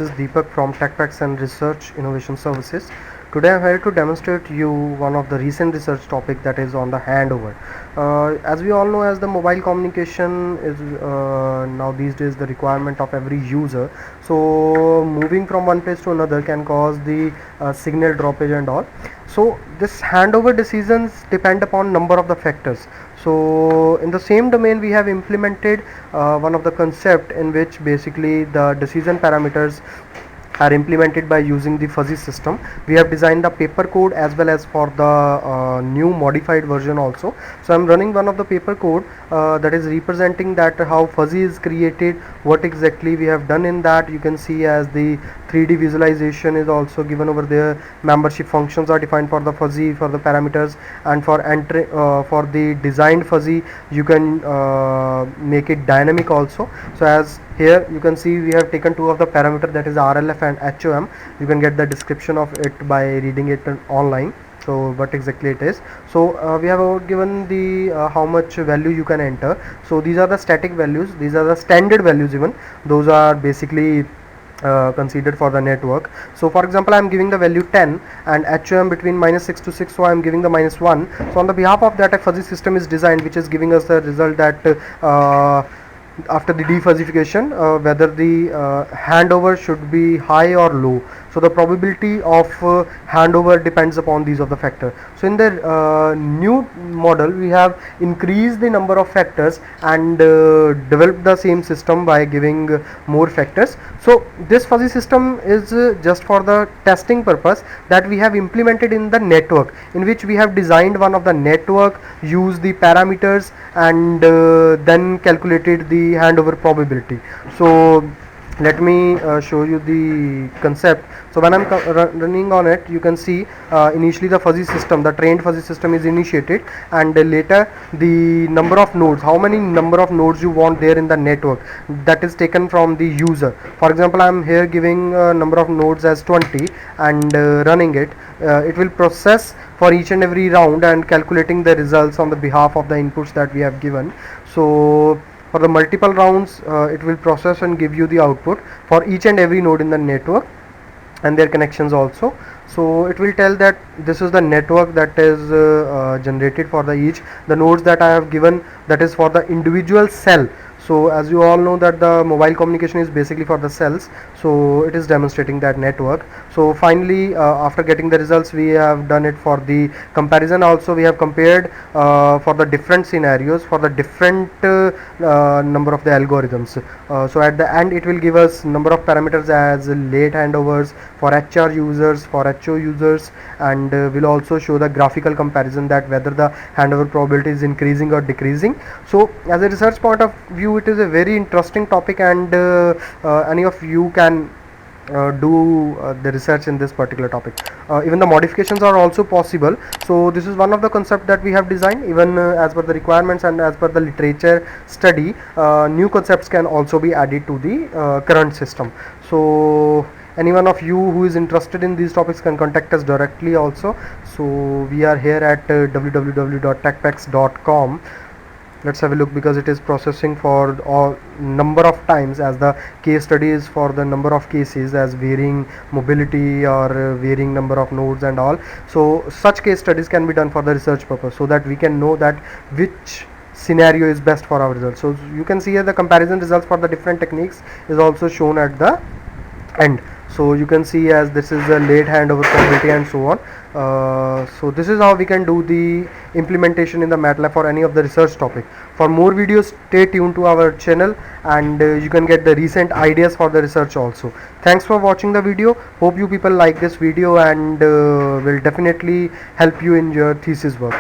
this is Deepak from TechPacks and Research Innovation Services. Today I am here to demonstrate you one of the recent research topic, that is on the handover. As we all know, as the mobile communication is now these days the requirement of every user, so moving from one place to another can cause the signal droppage and all. So this handover decisions depend upon number of the factors. So in the same domain we have implemented one of the concept in which basically the decision parameters are implemented by using the fuzzy system. We have designed the paper code as well as for the new modified version also. So I'm running one of the paper code that is representing that how fuzzy is created, what exactly we have done in that. You can see as the 3D visualization is also given over there. Membership functions are defined for the fuzzy, for the parameters, and for entry for the designed fuzzy you can make it dynamic also. So as here you can see we have taken two of the parameter, that is RLF and HOM. You can get the description of it by reading it online. So what exactly it is. So we have given the how much value you can enter. So these are the static values, these are the standard values, even those are basically considered for the network. So for example I am giving the value 10 and HOM between -6 to 6, so I am giving the -1. So on the behalf of that a fuzzy system is designed which is giving us the result that after the defuzzification whether the handover should be high or low. So the probability of handover depends upon these of the factor. So in the new model we have increased the number of factors and developed the same system by giving more factors. So this fuzzy system is just for the testing purpose that we have implemented in the network, in which we have designed one of the network, used the parameters, and then calculated the handover probability. So let me show you the concept. So when I'm running on it, you can see initially the fuzzy system, the trained fuzzy system is initiated, and later the number of nodes, how many number of nodes you want there in the network, that is taken from the user. For example, I'm here giving number of nodes as 20 and running it. It will process for each and every round and calculating the results on the behalf of the inputs that we have given. So for the multiple rounds it will process and give you the output for each and every node in the network and their connections also. So it will tell that this is the network that is generated for the each. The nodes that I have given, that is for the individual cell. So as you all know that the mobile communication is basically for the cells, so it is demonstrating that network. So finally after getting the results, we have done it for the comparison also. We have compared for the different scenarios for the different number of the algorithms. So at the end it will give us number of parameters as late handovers for HR users, for HO users, and will also show the graphical comparison that whether the handover probability is increasing or decreasing. So as a research point of view, it is a very interesting topic, and any of you can do the research in this particular topic. Even the modifications are also possible. So this is one of the concept that we have designed. Even as per the requirements and as per the literature study, new concepts can also be added to the current system. So anyone of you who is interested in these topics can contact us directly also. So we are here at www.techpacks.com. Let's have a look, because it is processing for all number of times, as the case study is for the number of cases as varying mobility or varying number of nodes and all. So such case studies can be done for the research purpose, so that we can know that which scenario is best for our results. So you can see here the comparison results for the different techniques is also shown at the end. So you can see as this is a late handover probability and so on. So this is how we can do the implementation in the MATLAB for any of the research topic. For more videos, stay tuned to our channel, and you can get the recent ideas for the research also. Thanks for watching the video. Hope you people like this video and will definitely help you in your thesis work.